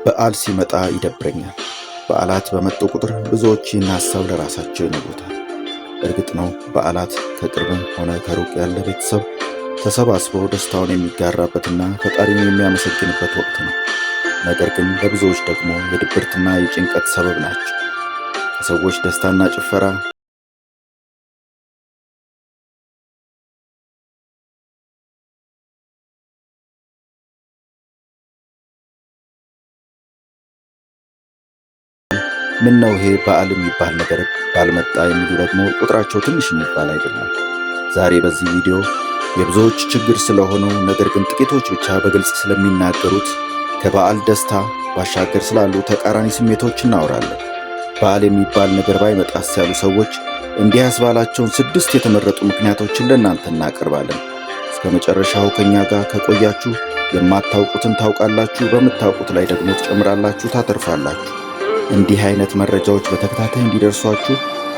በዓል ሲመጣ ይደብረኛል። በዓላት በመጡ ቁጥር ብዙዎች ይህን ሐሳብ ለራሳቸው ይነግሩታል። እርግጥ ነው በዓላት ከቅርብም ሆነ ከሩቅ ያለ ቤተሰብ ተሰባስቦ ደስታውን የሚጋራበትና ፈጣሪን የሚያመሰግንበት ወቅት ነው። ነገር ግን ለብዙዎች ደግሞ የድብርትና የጭንቀት ሰበብ ናቸው። ከሰዎች ደስታና ጭፈራ ምን ነው ይሄ በዓል የሚባል ነገር ባልመጣ የሚሉ ደግሞ ቁጥራቸው ትንሽ የሚባል አይደለም። ዛሬ በዚህ ቪዲዮ የብዙዎች ችግር ስለሆነው ነገር ግን ጥቂቶች ብቻ በግልጽ ስለሚናገሩት ከበዓል ደስታ ባሻገር ስላሉ ተቃራኒ ስሜቶች እናወራለን። በዓል የሚባል ነገር ባይመጣስ ያሉ ሰዎች እንዲህ ያስባላቸውን 6 የተመረጡ ምክንያቶችን ለእናንተ እናቀርባለን። እስከ መጨረሻው ከኛ ጋር ከቆያችሁ የማታውቁትን ታውቃላችሁ፣ በምታውቁት ላይ ደግሞ ትጨምራላችሁ፣ ታተርፋላችሁ። እንዲህ አይነት መረጃዎች በተከታታይ እንዲደርሷችሁ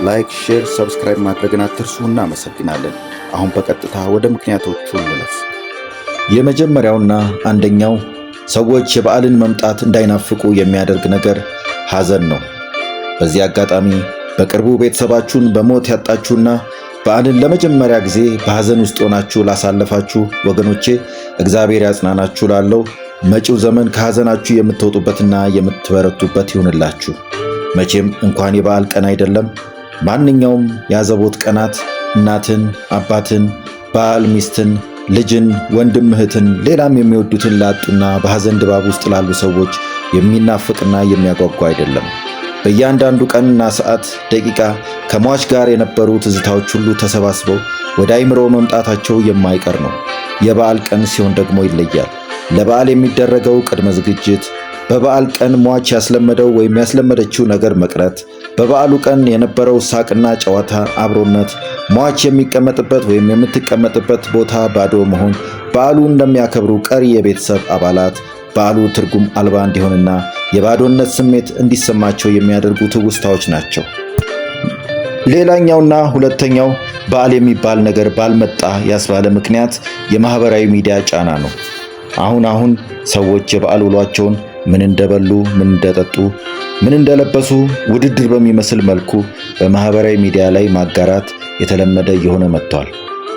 ላይክ፣ ሼር፣ ሰብስክራይብ ማድረግን አትርሱ። እናመሰግናለን። አሁን በቀጥታ ወደ ምክንያቶቹ እንለፍ። የመጀመሪያውና አንደኛው ሰዎች የበዓልን መምጣት እንዳይናፍቁ የሚያደርግ ነገር ሐዘን ነው። በዚህ አጋጣሚ በቅርቡ ቤተሰባችሁን በሞት ያጣችሁና በዓልን ለመጀመሪያ ጊዜ በሐዘን ውስጥ ሆናችሁ ላሳለፋችሁ ወገኖቼ እግዚአብሔር ያጽናናችሁ ላለው መጪው ዘመን ከሐዘናችሁ የምትወጡበትና የምትበረቱበት ይሁንላችሁ። መቼም እንኳን የበዓል ቀን አይደለም ማንኛውም የአዘቦት ቀናት እናትን፣ አባትን፣ ባል፣ ሚስትን፣ ልጅን፣ ወንድም፣ እህትን ሌላም የሚወዱትን ላጡና በሐዘን ድባብ ውስጥ ላሉ ሰዎች የሚናፍቅና የሚያጓጓ አይደለም። በእያንዳንዱ ቀንና ሰዓት፣ ደቂቃ ከሟች ጋር የነበሩ ትዝታዎች ሁሉ ተሰባስበው ወደ አይምሮ መምጣታቸው የማይቀር ነው። የበዓል ቀን ሲሆን ደግሞ ይለያል። ለበዓል የሚደረገው ቅድመ ዝግጅት፣ በበዓል ቀን ሟች ያስለመደው ወይም ያስለመደችው ነገር መቅረት፣ በበዓሉ ቀን የነበረው ሳቅና ጨዋታ፣ አብሮነት፣ ሟች የሚቀመጥበት ወይም የምትቀመጥበት ቦታ ባዶ መሆን፣ በዓሉ እንደሚያከብሩ ቀሪ የቤተሰብ አባላት በዓሉ ትርጉም አልባ እንዲሆንና የባዶነት ስሜት እንዲሰማቸው የሚያደርጉ ትውስታዎች ናቸው። ሌላኛውና ሁለተኛው በዓል የሚባል ነገር ባልመጣ ያስባለ ምክንያት የማህበራዊ ሚዲያ ጫና ነው። አሁን ሰዎች የበዓል ውሏቸውን ምን እንደበሉ፣ ምን እንደጠጡ፣ ምን እንደለበሱ ውድድር በሚመስል መልኩ በማህበራዊ ሚዲያ ላይ ማጋራት የተለመደ እየሆነ መጥቷል።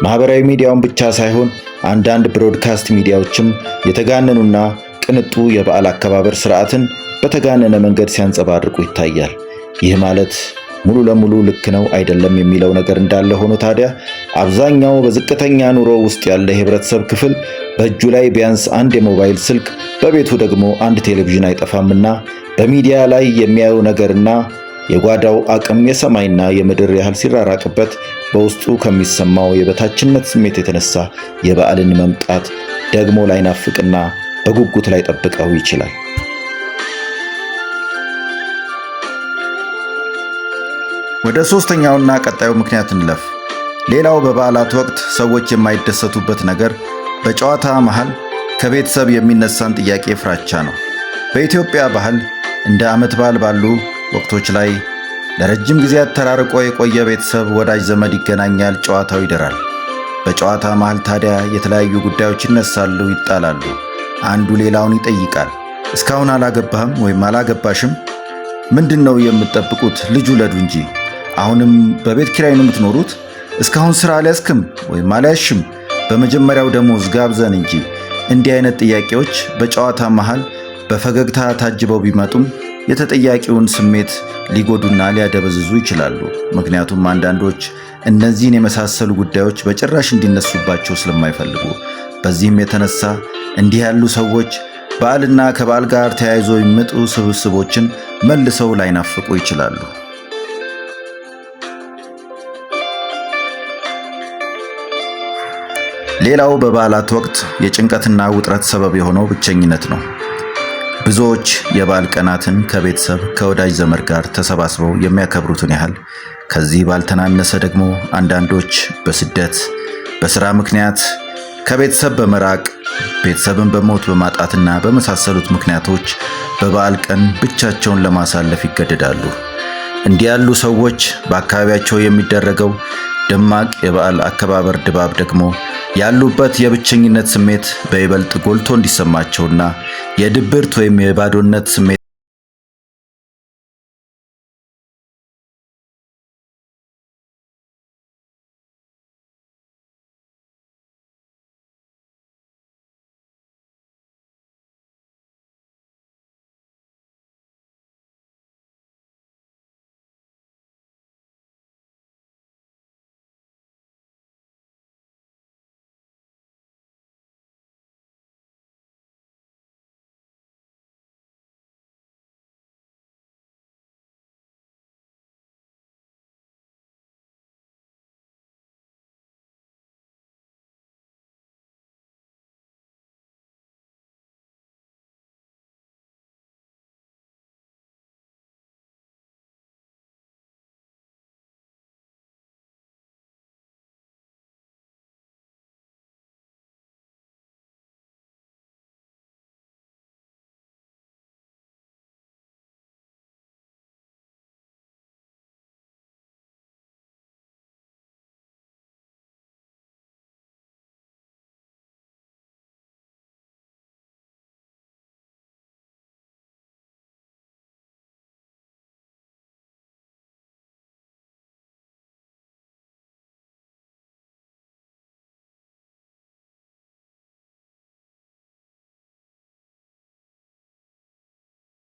ማህበራዊ ሚዲያውን ብቻ ሳይሆን አንዳንድ ብሮድካስት ሚዲያዎችም የተጋነኑና ቅንጡ የበዓል አከባበር ስርዓትን በተጋነነ መንገድ ሲያንጸባርቁ ይታያል። ይህ ማለት ሙሉ ለሙሉ ልክ ነው አይደለም የሚለው ነገር እንዳለ ሆኖ ታዲያ አብዛኛው በዝቅተኛ ኑሮ ውስጥ ያለ የህብረተሰብ ክፍል በእጁ ላይ ቢያንስ አንድ የሞባይል ስልክ፣ በቤቱ ደግሞ አንድ ቴሌቪዥን አይጠፋምና በሚዲያ ላይ የሚያየው ነገርና የጓዳው አቅም የሰማይና የምድር ያህል ሲራራቅበት በውስጡ ከሚሰማው የበታችነት ስሜት የተነሳ የበዓልን መምጣት ደግሞ ላይናፍቅና በጉጉት ላይ ጠብቀው ይችላል። ወደ ሶስተኛውና ቀጣዩ ምክንያት እንለፍ። ሌላው በበዓላት ወቅት ሰዎች የማይደሰቱበት ነገር በጨዋታ መሃል ከቤተሰብ የሚነሳን ጥያቄ ፍራቻ ነው። በኢትዮጵያ ባህል እንደ ዓመት በዓል ባሉ ወቅቶች ላይ ለረጅም ጊዜያት ተራርቆ የቆየ ቤተሰብ፣ ወዳጅ ዘመድ ይገናኛል፣ ጨዋታው ይደራል። በጨዋታ መሃል ታዲያ የተለያዩ ጉዳዮች ይነሳሉ፣ ይጣላሉ። አንዱ ሌላውን ይጠይቃል። እስካሁን አላገባህም ወይም አላገባሽም? ምንድነው የምትጠብቁት? ልጅ ውለዱ እንጂ። አሁንም በቤት ኪራይ ነው የምትኖሩት? እስካሁን ስራ አልያዝክም ወይም አልያዝሽም? በመጀመሪያው ደሞዝ ጋብዘን እንጂ። እንዲህ አይነት ጥያቄዎች በጨዋታ መሃል በፈገግታ ታጅበው ቢመጡም የተጠያቂውን ስሜት ሊጎዱና ሊያደበዝዙ ይችላሉ። ምክንያቱም አንዳንዶች እነዚህን የመሳሰሉ ጉዳዮች በጭራሽ እንዲነሱባቸው ስለማይፈልጉ። በዚህም የተነሳ እንዲህ ያሉ ሰዎች በዓልና ከበዓል ጋር ተያይዞ የሚመጡ ስብስቦችን መልሰው ላይናፍቁ ይችላሉ። ሌላው በበዓላት ወቅት የጭንቀትና ውጥረት ሰበብ የሆነው ብቸኝነት ነው። ብዙዎች የበዓል ቀናትን ከቤተሰብ ከወዳጅ ዘመድ ጋር ተሰባስበው የሚያከብሩትን ያህል ከዚህ ባልተናነሰ ደግሞ አንዳንዶች በስደት፣ በሥራ ምክንያት ከቤተሰብ በመራቅ ቤተሰብን በሞት በማጣትና በመሳሰሉት ምክንያቶች በበዓል ቀን ብቻቸውን ለማሳለፍ ይገደዳሉ። እንዲህ ያሉ ሰዎች በአካባቢያቸው የሚደረገው ደማቅ የበዓል አከባበር ድባብ ደግሞ ያሉበት የብቸኝነት ስሜት በይበልጥ ጎልቶ እንዲሰማቸውና የድብርት ወይም የባዶነት ስሜት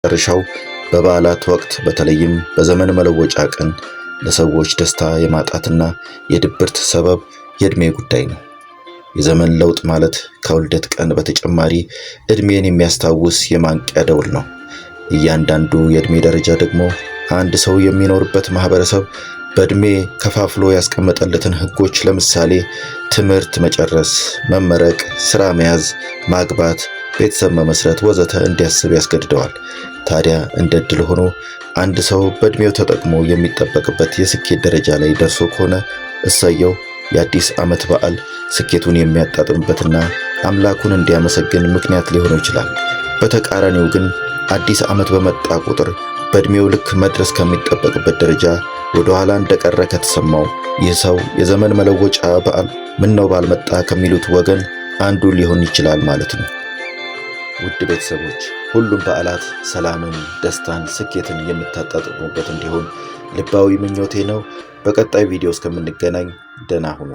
መጨረሻው በበዓላት ወቅት በተለይም በዘመን መለወጫ ቀን ለሰዎች ደስታ የማጣትና የድብርት ሰበብ የእድሜ ጉዳይ ነው። የዘመን ለውጥ ማለት ከውልደት ቀን በተጨማሪ እድሜን የሚያስታውስ የማንቂያ ደውል ነው። እያንዳንዱ የእድሜ ደረጃ ደግሞ አንድ ሰው የሚኖርበት ማህበረሰብ በእድሜ ከፋፍሎ ያስቀመጠለትን ህጎች፣ ለምሳሌ ትምህርት መጨረስ፣ መመረቅ፣ ስራ መያዝ፣ ማግባት፣ ቤተሰብ መመስረት ወዘተ እንዲያስብ ያስገድደዋል። ታዲያ እንደ ዕድል ሆኖ አንድ ሰው በእድሜው ተጠቅሞ የሚጠበቅበት የስኬት ደረጃ ላይ ደርሶ ከሆነ እሰየው፣ የአዲስ ዓመት በዓል ስኬቱን የሚያጣጥምበትና አምላኩን እንዲያመሰግን ምክንያት ሊሆነው ይችላል። በተቃራኒው ግን አዲስ ዓመት በመጣ ቁጥር በእድሜው ልክ መድረስ ከሚጠበቅበት ደረጃ ወደ ኋላ እንደቀረ ከተሰማው ይህ ሰው የዘመን መለወጫ በዓል ምነው ባልመጣ ከሚሉት ወገን አንዱ ሊሆን ይችላል ማለት ነው። ውድ ቤተሰቦች፣ ሁሉም በዓላት ሰላምን፣ ደስታን፣ ስኬትን የምታጣጥሙበት እንዲሆን ልባዊ ምኞቴ ነው። በቀጣይ ቪዲዮ እስከምንገናኝ ደህና ሁኑ።